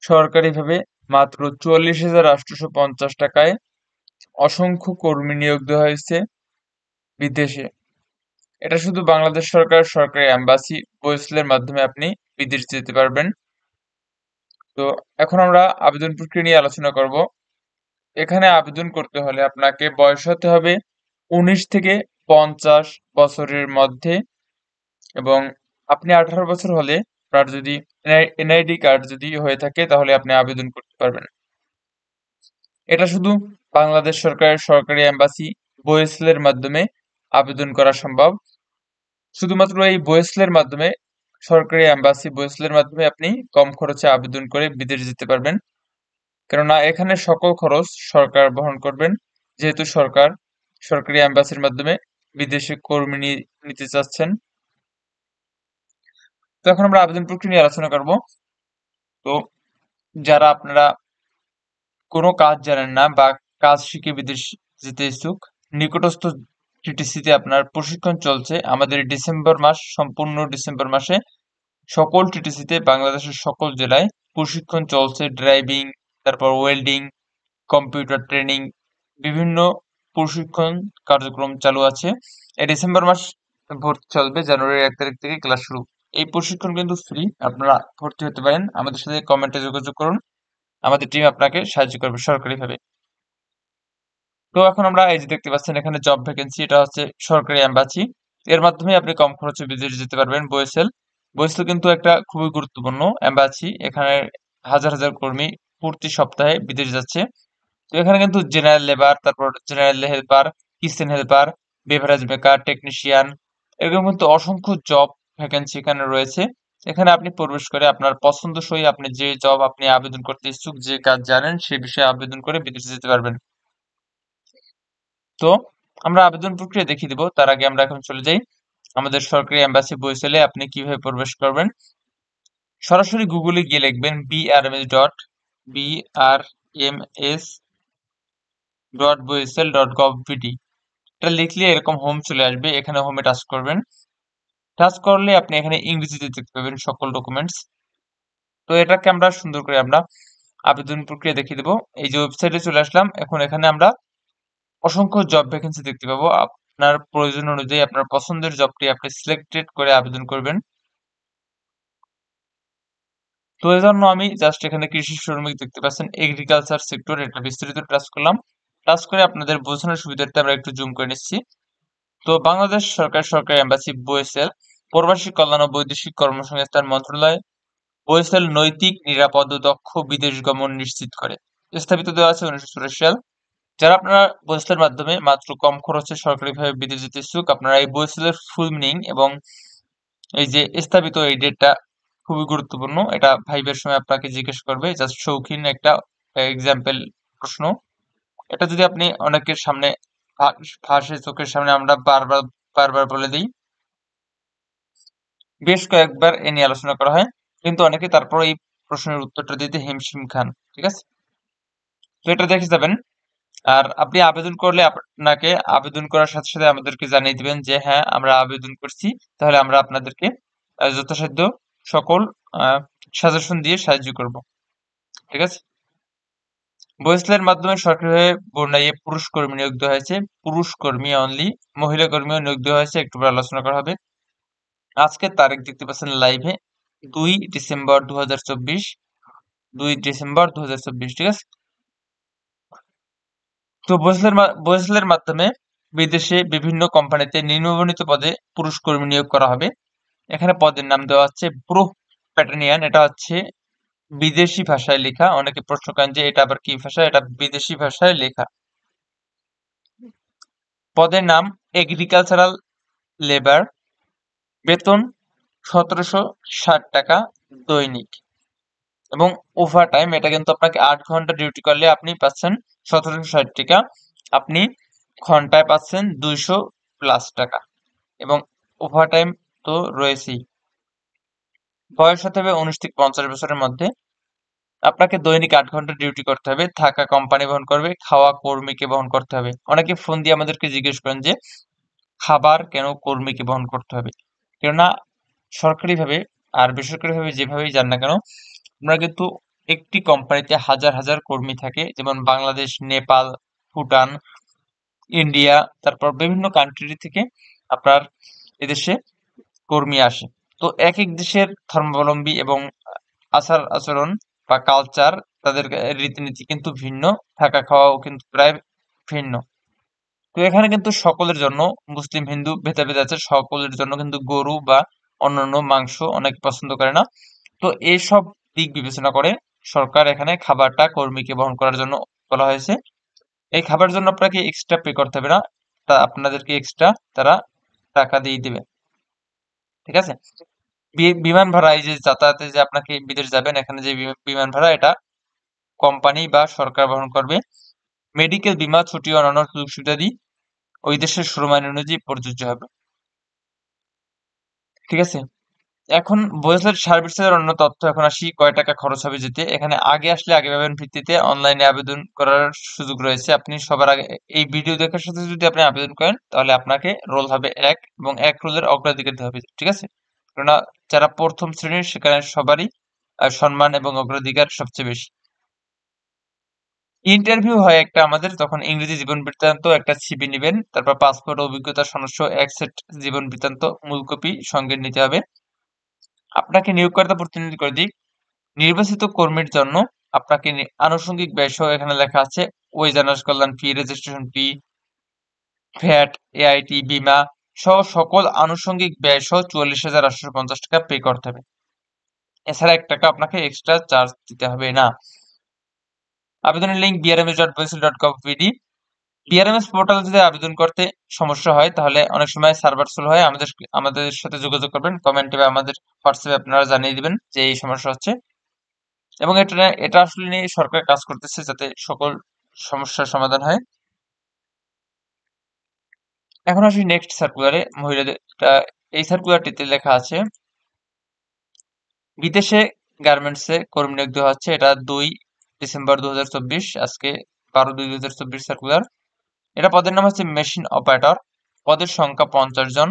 সরকারিভাবে মাত্র ৪৪,৮৫০ টাকায় অসংখ্য কর্মী নিয়োগ দেওয়া হয়েছে বিদেশে। এটা শুধু বাংলাদেশ সরকার সরকারি অ্যাম্বাসি বয়সেলের মাধ্যমে আপনি বিদেশ যেতে পারবেন। তো এখন আমরা আবেদন প্রক্রিয়া নিয়ে আলোচনা করব। এখানে আবেদন করতে হলে আপনাকে বয়স হতে হবে ১৯ থেকে ৫০ বছরের মধ্যে, এবং আপনি ১৮ বছর হলে আপনার যদি এনআইডি কার্ড যদি হয়ে থাকে তাহলে আপনি আবেদন করতে পারবেন। এটা শুধু বাংলাদেশ সরকারের সরকারি অ্যাম্বাসি বয়েসেলের মাধ্যমে আবেদন করা সম্ভব। শুধুমাত্র এই বয়েসেলের মাধ্যমে, সরকারি অ্যাম্বাসি বয়েসেলের মাধ্যমে আপনি কম খরচে আবেদন করে বিদেশ যেতে পারবেন, কেননা এখানে সকল খরচ সরকার বহন করবেন, যেহেতু সরকার সরকারি অ্যাম্বাসির মাধ্যমে বিদেশে কর্মী নিতে চাচ্ছেন। তো এখন আমরা আবেদন প্রক্রিয়া নিয়ে আলোচনা করব। তো যারা আপনারা কোনো কাজ জানেন না বা কাজ শিখে বিদেশ যেতে ইচ্ছুক, নিকটস্থ টিটিসিতে আপনার প্রশিক্ষণ চলছে আমাদের ডিসেম্বর মাস, সম্পূর্ণ ডিসেম্বর মাসে সকল টিটিসিতে বাংলাদেশের সকল জেলায় প্রশিক্ষণ চলছে। ড্রাইভিং, তারপর ওয়েল্ডিং, কম্পিউটার ট্রেনিং, বিভিন্ন প্রশিক্ষণ কার্যক্রম চালু আছে। এই ডিসেম্বর মাস ভর্তি চলবে, জানুয়ারির ১ তারিখ থেকে ক্লাস শুরু। এই প্রশিক্ষণ কিন্তু ফ্রি, আপনারা ভর্তি হতে পারেন। আমাদের সাথে কমেন্টে যোগাযোগ করুন, আমাদের টিম আপনাকে সাহায্য করবে সরকারিভাবে। তো এখন আমরা এই যে দেখতে পাচ্ছেন এখানে জব ভ্যাকেন্সি, এটা হচ্ছে সরকারি অ্যাম্বাসি, এর মাধ্যমে আপনি কম খরচে বিদেশ যেতে পারবেন। বয়েসেল বয়েসেল কিন্তু একটা খুবই গুরুত্বপূর্ণ অ্যাম্বাসি, এখানে হাজার হাজার কর্মী প্রতি সপ্তাহে বিদেশ যাচ্ছে। তো এখানে কিন্তু জেনারেল লেবার, তারপর general helper, kitchen helper, beverage maker, technician, এরকম কিন্তু অসংখ্য জব ভ্যাকেন্সি এখানে রয়েছে। এখানে আপনি প্রবেশ করে আপনার পছন্দসই আপনি যে জব আপনি আবেদন করতে ইচ্ছুক, যে কাজ জানেন সে বিষয়ে আবেদন করে বিদেশে যেতে পারবেন। তো আমরা আবেদন প্রক্রিয়া দেখিয়ে দিব, তার আগে আমরা এখন চলে যাই আমাদের সরকারি অ্যাম্বাসি বইসেলে আপনি কিভাবে প্রবেশ করবেন। সরাসরি গুগলে গিয়ে লিখবেন brms.boesel.gov.bd। এটা লিখলে এরকম হোম চলে আসবে, এখানে হোমে টাচ করবেন। টাচ করলে আপনি এখানে ইংরেজিতে দেখতে পাবেন সকল ডকুমেন্টস। তো এটাকে আমরা সুন্দর করে আমরা আবেদন প্রক্রিয়া দেখিয়ে দেবো। এই যে ওয়েবসাইটে চলে আসলাম, এখন এখানে আমরা অসংখ্য জব ভ্যাকেন্সি দেখতে পাবো। আপনার প্রয়োজন অনুযায়ী আপনার পছন্দের জবটি আপনি সিলেক্টেড করে আবেদন করবেন। তো এই জন্য আমি জাস্ট এখানে কৃষি শ্রমিক দেখতে পাচ্ছেন, এগ্রিকালচার সেক্টর, এটা বিস্তারিত টাচ করলাম। টাচ করে আপনাদের বোঝানোর সুবিধার্থে আমরা একটু জুম করে নিচ্ছি। তো বাংলাদেশ সরকার সরকারি অ্যাম্বাসি বয়েসেল, প্রবাসী কল্যাণ ও বৈদেশিক কর্মসংস্থান মন্ত্রণালয় বয়েসেল নৈতিক, নিরাপদ ও দক্ষ বিদেশ গমন নিশ্চিত করে। স্থাপিত দেওয়া আছে ১৯৮৪ সাল। যারা আপনারা বয়েসেলের মাধ্যমে মাত্র কম খরচে সরকারিভাবে বিদেশ যেতে ইচ্ছুক, আপনারা এই বয়েসেলের ফুল মিনিং এবং এই যে স্থাপিত এই ডেটটা খুবই গুরুত্বপূর্ণ। এটা ভাইবের সময় আপনাকে জিজ্ঞেস করবে, জাস্ট শৌখিন একটা এক্সাম্পল প্রশ্ন। এটা যদি আপনি অনেকের সামনে ফাঁসে চোখের সামনে আমরা বারবার বারবার বলে দিই, বেশ কয়েকবার এ নিয়ে আলোচনা করা হয়, কিন্তু অনেকে তারপর এই প্রশ্নের উত্তরটা দিতে হিমশিম খান। ঠিক আছে, তো এটা দেখে যাবেন। আর আপনি আবেদন করলে আপনাকে আবেদন করার সাথে সাথে আমাদেরকে জানিয়ে দিবেন যে হ্যাঁ আমরা আবেদন করছি, তাহলে আমরা আপনাদেরকে যথাসাধ্য সকল সাজেশন দিয়ে সাহায্য করব। ঠিক আছে, বয়েসেলের মাধ্যমে সরকারিভাবে বর্ণাইয়ে পুরুষ কর্মী নিয়োগ দেওয়া হয়েছে, পুরুষ কর্মী অনলি, মহিলা কর্মীও নিয়োগ দেওয়া হয়েছে, একটু পরে আলোচনা করা হবে। আজকের তারিখ দেখতে পাচ্ছেন লাইভে ২ ডিসেম্বর ২০২৪, ২ ডিসেম্বর ২০২৪। ঠিক আছে, তো বয়েসেলের মাধ্যমে বিদেশে বিভিন্ন কোম্পানিতে নিম্নবর্ণিত পদে পুরুষ কর্মী নিয়োগ করা হবে। এখানে পদের নাম দেওয়া হচ্ছে প্রো প্যাটার্নিয়ান, এটা হচ্ছে বিদেশি ভাষায় লেখা। অনেকে প্রশ্ন করেন যে এটা আবার কি ভাষা, এটা বিদেশি ভাষায় লেখা। পদের নাম এগ্রিকালচারাল লেবার, বেতন ১৭৬০ টাকা দৈনিক, এবং ওভার টাইম, এটা কিন্তু আপনাকে ৮ ঘন্টা ডিউটি করলে আপনি পাচ্ছেন ১৭৬০ টাকা, আপনি ঘন্টায় পাচ্ছেন ২০০+ টাকা, এবং ওভার টাইম তো রয়েছেই। বয়স হতে হবে ১৯ থেকে ৫০ বছরের মধ্যে। আপনাকে দৈনিক ৮ ঘন্টা ডিউটি করতে হবে, থাকা কোম্পানি বহন করবে, খাওয়া কর্মীকে বহন করতে হবে। অনেকে ফোন দিয়ে আমাদেরকে জিজ্ঞেস করেন যে খাবার কেন কর্মীকে বহন করতে হবে, কেননা সরকারিভাবে আর বেসরকারিভাবে যেভাবেই যান না কেন, আমরা কিন্তু একটি কোম্পানিতে হাজার হাজার কর্মী থাকে, যেমন বাংলাদেশ, নেপাল, ভুটান, ইন্ডিয়া, তারপর বিভিন্ন কান্ট্রি থেকে আপনার এদেশে কর্মী আসে। তো এক এক দেশের ধর্মাবলম্বী এবং আচার আচরণ বা কালচার, তাদের রীতিনীতি কিন্তু ভিন্ন, থাকা খাওয়াও কিন্তু প্রায় ভিন্ন। তো এখানে কিন্তু সকলের জন্য, মুসলিম হিন্দু ভেদাভেদ আছে, সকলের জন্য কিন্তু গরু বা অন্যান্য মাংস অনেকে পছন্দ করে না। তো এইসব দিক বিবেচনা করে সরকার এখানে খাবারটা কর্মীকে বহন করার জন্য বলা হয়েছে। এই খাবারের জন্য আপনাকে এক্সট্রা পে করতে হবে না, তা আপনাদেরকে এক্সট্রা তারা টাকা দিয়ে দিবে। ঠিক আছে? বিমান ভাড়া, এই যে যাতায়াতে যে আপনাকে বিদেশ যাবেন, এখানে যে বিমান ভাড়া, এটা কোম্পানি বা সরকার বহন করবে। মেডিকেল বীমা, ছুটি ও অন্যান্য সুযোগ সুবিধাদি ওই দেশের শ্রম আইন অনুযায়ী প্রযোজ্য হবে। ঠিক আছে? এখন বয়সের সার্ভিসের অন্য তথ্য। এখন আসি কয় টাকা খরচ হবে যেতে। এখানে আগে আসলে আগে পাবেন ভিত্তিতে অনলাইনে আবেদন করার সুযোগ রয়েছে। আপনি সবার আগে এই ভিডিও দেখার সাথে যদি আপনি আবেদন করেন, তাহলে আপনাকে রোল হবে 1 এবং 1 রোলের অগ্রাধিকার দিতে হবে। ঠিক আছে? কেননা যারা প্রথম শ্রেণীর, সেখানে সবারই সম্মান এবং অগ্রাধিকার সবচেয়ে বেশি। ইন্টারভিউ হয় একটা আমাদের, তখন ইংরেজি জীবন বৃত্তান্ত একটা সিভি নিবেন, তারপর পাসপোর্ট, অভিজ্ঞতা সনদ সহ 1 সেট জীবন বৃত্তান্ত মূল কপি সঙ্গে নিতে হবে। আপনাকে নিয়োগকর্তা প্রতিনিধি করে দিক নির্বাচিত কর্মীর জন্য আপনাকে আনুষঙ্গিক ব্যয়সহ এখানে লেখা আছে ওই জনস কল্যাণ ফি, রেজিস্ট্রেশন ফি, ভ্যাট, এআইটি, বীমা সহ সকল আনুষঙ্গিক ব্যয়সহ 44,850 টাকা পে করতে হবে। এছাড়া 1 টাকা আপনাকে এক্সট্রা চার্জ দিতে হবে না। আবেদনের লিঙ্ক brms.bsl.gov.bd। বিআরএমএস পোর্টাল যদি আবেদন করতে সমস্যা হয়, তাহলে অনেক সময় সার্ভার স্লো হয়, আমাদের আমাদের সাথে যোগাযোগ করবেন কমেন্টে বা আমাদের হোয়াটসঅ্যাপে, আপনারা জানিয়ে দিবেন যে এই সমস্যা হচ্ছে। এবং এটা আসলে নিয়ে সরকার কাজ করতেছে যাতে সকল সমস্যার সমাধান হয়। এখন আসি নেক্সট সার্কুলারে, মহিলাদের এই সার্কুলারটিতে লেখা আছে বিদেশে গার্মেন্টসে কর্মী নিয়োগ দেওয়া হচ্ছে। এটা 2 ডিসেম্বর 2024, আজকে 12/2/2024 সার্কুলার। এটা পদের নাম হচ্ছে মেশিন অপারেটর। পদের সংখ্যা 50 জন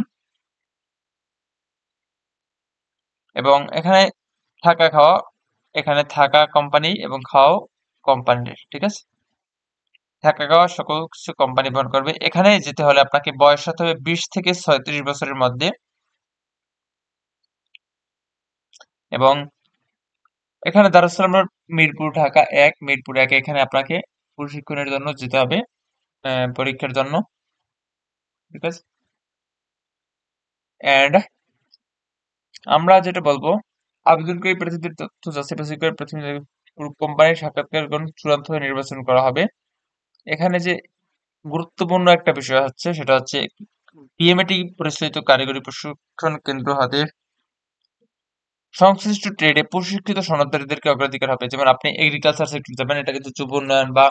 এবং এখানে থাকা খাওয়া, এখানে থাকা কোম্পানি এবং খাওয়াও কোম্পানির। ঠিক আছে? থাকা খাওয়া সকল কিছু কোম্পানি বহন করবে। এখানে যেতে হলে আপনাকে বয়স হতে হবে 20 থেকে 36 বছরের মধ্যে এবং এখানে দারুস সালাম রোড, মিরপুর, ঢাকা 1, মিরপুর 1 এখানে আপনাকে প্রশিক্ষণের জন্য যেতে হবে, পরীক্ষার জন্য। ঠিক আছে? এন্ড আমরা যেটা বলবো, আবেদনকারী প্রার্থীদের তথ্য যাচাই বাছাই করে প্রথমে কোম্পানির সাক্ষাৎকারগণ চূড়ান্তভাবে নির্বাচন করা হবে। এখানে যে গুরুত্বপূর্ণ একটা বিষয় হচ্ছে, সেটা হচ্ছে পিএমএটি পরিচালিত কারিগরি প্রশিক্ষণ কেন্দ্র হতে সংশ্লিষ্ট ট্রেডে প্রশিক্ষিত সনদধারীদেরকে অগ্রাধিকার হবে। যেমন আপনি এগ্রিকালচার সেক্টর যাবেন, এটা কিন্তু যুব উন্নয়ন বা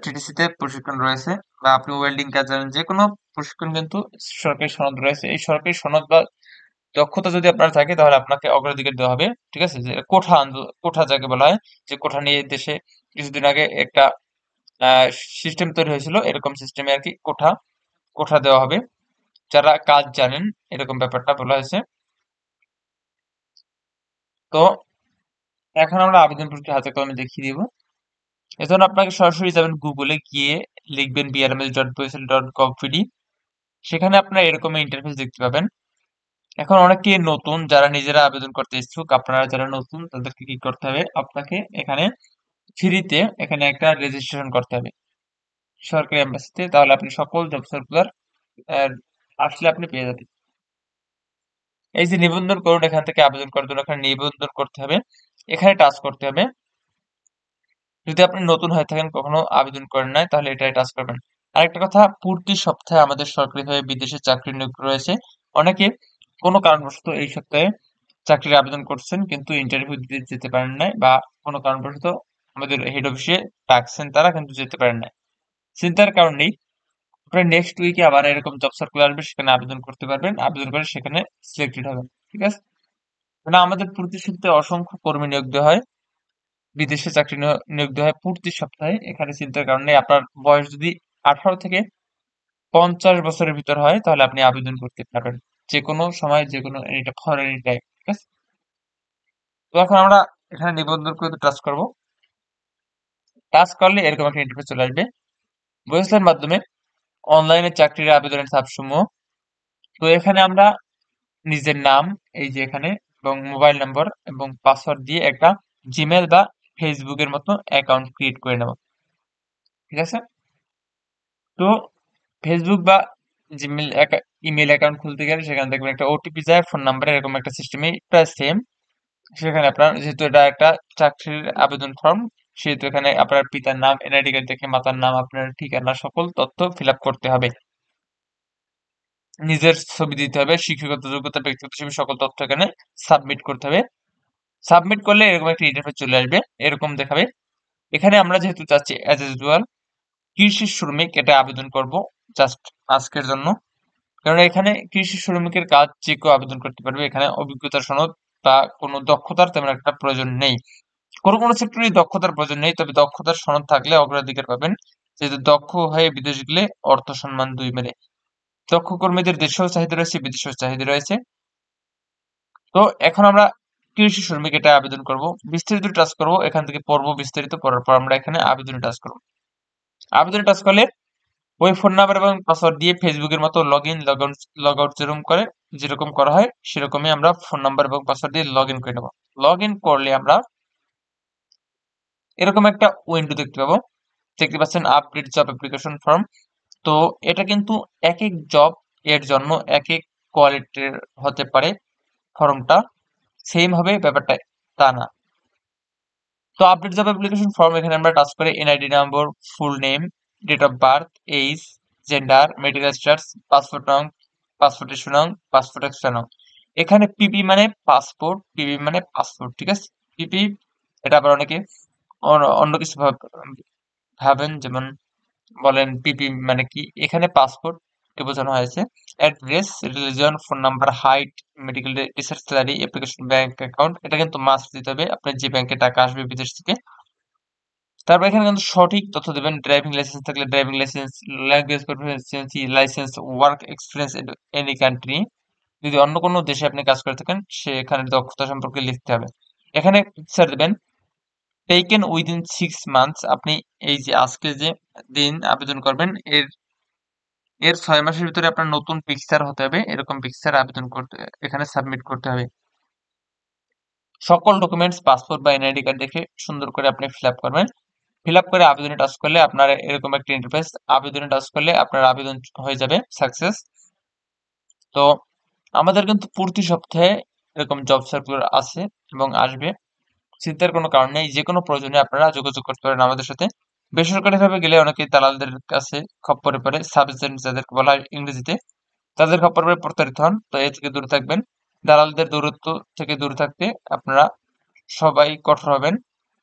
টিটিসি তে প্রশিক্ষণ রয়েছে, বা আপনি ওয়েল্ডিং কাজ জানেন, যে কোনো প্রশিক্ষণ কিন্তু সরকারি সনদ রয়েছে। এই সরকারি সনদ বা দক্ষতা যদি আপনার থাকে, তাহলে আপনাকে অগ্রাধিকার দেওয়া হবে। ঠিক আছে? যে কোঠা যাকে বলা হয়, যে কোঠা নিয়ে দেশে কিছুদিন আগে একটা সিস্টেম তৈরি হয়েছিল, এরকম সিস্টেমে আর কি কোঠা কোঠা দেওয়া হবে যারা কাজ জানেন, এরকম ব্যাপারটা বলা হয়েছে। তো এখন আমরা আবেদন প্রক্রিয়া হাতে কলমে দেখিয়ে দিব। এজন্য আপনাকে সরাসরি যাবেন গুগলে, গিয়ে লিখবেন brms.bsl.gov.bd। সেখানে আপনারা এরকম ইন্টারফেস দেখতে পাবেন। এখন অনেকে নতুন, যারা নিজেরা আবেদন করতে ইচ্ছুক, আপনারা যারা নতুন, তাদেরকে কি করতে হবে, আপনাকে এখানে ফ্রিতে এখানে একটা রেজিস্ট্রেশন করতে হবে সরকারি এম্বাসিতে। তাহলে আপনি সকল জব সার্কুলার আসলে আপনি পেয়ে যাবেন। এই যে নিবন্ধন করুন, এখান থেকে আবেদন করার জন্য এখানে নিবন্ধন করতে হবে, এখানে টাচ করতে হবে। যদি আপনি নতুন হয়ে থাকেন, কখনো আবেদন করেন নাই, তাহলে এটাই টাচ করবেন। আরেকটা কথা, প্রতি সপ্তাহে আমাদের সরকারিভাবে বিদেশে চাকরি নিয়োগ রয়েছে। অনেকে কোনো কারণবশত এই সপ্তাহে চাকরির আবেদন করছেন কিন্তু ইন্টারভিউ দিতে যেতে পারেন নাই, বা কোনো কারণবশত আমাদের হেড অফিসে ডাকছেন, তারা কিন্তু যেতে পারেন নাই। চিন্তার কারণ নেই, আপনার নেক্সট উইকে আবার এরকম জব সার্কুলার আসবে, সেখানে আবেদন করতে পারবেন, আবেদন করে সেখানে সিলেক্টেড হবেন। ঠিক আছে? মানে আমাদের প্রতি সপ্তাহে অসংখ্য কর্মী নিয়োগ দেওয়া হয়, বিদেশে চাকরি নিয়োগ দেওয়া হয় প্রতি সপ্তাহে। এখানে চিন্তার কারণে, আপনার বয়স যদি 18 থেকে 50 বছরের ভিতর হয়, তাহলে আপনি আবেদন করতে পারবেন যে কোনো সময়, যে কোনো ফর এনি টাইম। ঠিক আছে? তো এখন আমরা এখানে নিবন্ধন করতে টাচ করব। টাচ করলে এরকম একটা ইন্টারফেস চলে আসবে। ওয়েবসাইটের মাধ্যমে অনলাইনে চাকরির আবেদনের ধাপসমূহ। তো এখানে আমরা নিজের নাম, এই যে এখানে, এবং মোবাইল নম্বর এবং পাসওয়ার্ড দিয়ে একটা জিমেল বা ফেসবুকের মতো অ্যাকাউন্ট ক্রিয়েট করে নেব। ঠিক আছে? তো ফেসবুক বা জিমেল ইমেল অ্যাকাউন্ট খুলতে গেলে সেখানে দেখবেন একটা ওটিপি যায় ফোন নাম্বারে, এরকম একটা সিস্টেমে প্রায় সেম। সেখানে আপনার যেহেতু এটা একটা চাকরির আবেদন ফর্ম, সেহেতু এখানে আপনার পিতার নাম, এনআইডি কার্ড দেখে মাতার নাম, আপনার ঠিকানা, সকল তথ্য ফিল আপ করতে হবে। নিজের ছবি দিতে হবে, শিক্ষাগত যোগ্যতা, ব্যক্তিগত ছবি, সকল তথ্য এখানে সাবমিট করতে হবে। সাবমিট করলে এরকম একটা ইন্টারফেস চলে আসবে, এরকম দেখাবে। এখানে আমরা যেহেতু চাচ্ছি অ্যাজ ইউজুয়াল কৃষি শ্রমিক, এটা আবেদন করব জাস্ট আজকের জন্য। কারণ এখানে কৃষি শ্রমিকের কাজ যে কেউ আবেদন করতে পারবে, এখানে অভিজ্ঞতার সনদ বা কোনো দক্ষতার তেমন একটা প্রয়োজন নেই। কোনো কোনো সেক্টরে দক্ষতার প্রয়োজন নেই, তবে দক্ষতার সনদ থাকলে অগ্রাধিকার পাবেন, যেহেতু দক্ষ হয়ে বিদেশ গেলে অর্থ সম্মান দুই মেলে। দক্ষ কর্মীদের দেশেও চাহিদা রয়েছে, বিদেশেও চাহিদা রয়েছে। তো এখন আমরা কৃষি শ্রমিক এটা আবেদন করব, বিস্তারিত টাচ করব, এখান থেকে পড়বো বিস্তারিত, পড়ার পর আমরা এখানে আবেদনে টাচ করব। আবেদনে টাচ করলে ওই ফোন নাম্বার এবং পাসওয়ার্ড দিয়ে ফেসবুকের মতো লগ ইন লগ আউট যেরকম করা হয় সেরকমই আমরা ফোন নাম্বার এবং পাসওয়ার্ড দিয়ে লগ ইন করে নেব। লগ ইন করলে আমরা এরকম একটা উইন্ডো দেখতে পাবো। দেখতে পাচ্ছেন আপডেট জব অ্যাপ্লিকেশন ফর্ম। তো এটা কিন্তু এক এক জব এর জন্য এক এক কোয়ালিটির হতে পারে ফর্মটা, সেম হবে ব্যাপারটা তা না। তো আপডেট জব অ্যাপ্লিকেশন ফর্ম, এখানে আমরা টাচ করে NID number, full name, date of birth, age, gender, medical status, passport নং, পাসপোর্ট ইস্যু নং, পাসপোর্ট এক্সট্রা নং। এখানে পিপি মানে পাসপোর্ট, পিপি মানে পাসপোর্ট, ঠিক আছে? পিপি এটা আবার অনেকে অন্য কিছু ভাবেন, যেমন বলেন পিপি মানে কি, এখানে পাসপোর্ট কে বোঝানো হয়েছে। Address, religion, phone number, height, medical research, salary, application, bank account, এটা কিন্তু মাস্ট দিতে হবে আপনার যে ব্যাংকে টাকা আসবে বিদেশ থেকে। তারপর এখানে কিন্তু সঠিক তথ্য দেবেন, ড্রাইভিং লাইসেন্স থাকলে driving licence, language proficiency licence, work experience in any country, যদি অন্য কোনো দেশে আপনি কাজ করে থাকেন সেখানে দক্ষতা সম্পর্কে লিখতে হবে। এখানে পিকচার দেবেন টেকেন উইদিন 6 মান্থস, আপনি এই যে আজকে যে দিন আবেদন করবেন এর এর 6 মাসের ভিতরে আপনার নতুন পিকচার হতে হবে, এরকম পিকচার আবেদন করতে এখানে সাবমিট করতে হবে। সকল ডকুমেন্টস পাসপোর্ট বা এনআইডি কার্ড দেখে সুন্দর করে আপনি ফিল আপ করবেন। ফিল আপ করে আবেদনে টাচ করলে আপনার এরকম একটা ইন্টারফেস, আবেদনে টাচ করলে আপনার আবেদন হয়ে যাবে সাকসেস। তো আমাদের কিন্তু প্রতি সপ্তাহে এরকম জব সার্কুলার আছে এবং আসবে, চিন্তার কোনো কারণ নেই। যে কোনো প্রয়োজনে আপনারা যোগাযোগ করতে পারেন আমাদের সাথে। বেসরকারি ভাবে গেলে অনেকে দালালদের কাছে খপ্পরে পড়ে, সাব এজেন্ট যাদেরকে বলা হয় ইংরেজিতে, তাদের খপ্পরে পড়ে প্রতারিত হন। তো এ থেকে দূরে থাকবেন। দালালদের দূরত্ব থেকে দূরে থাকতে আপনারা সবাই কঠোর হবেন,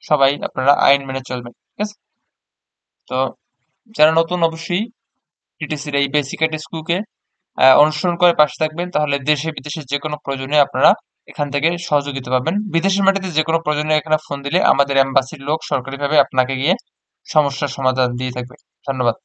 সবাই আপনারা আইন মেনে চলবেন, ঠিক আছে? তো যারা নতুন অবশ্যই টিটিসির এই বেসিক স্কুলকে অনুসরণ করে পাশে থাকবেন, তাহলে দেশে বিদেশে যে কোনো প্রয়োজনে আপনারা এখান থেকে সহযোগিতা পাবেন। বিদেশের মাটিতে যে কোনো প্রয়োজনে এখানে ফোন দিলে আমাদের এম্বাসির লোক সরকারিভাবে আপনাকে গিয়ে সমস্যার সমাধান দিয়ে থাকবে। ধন্যবাদ।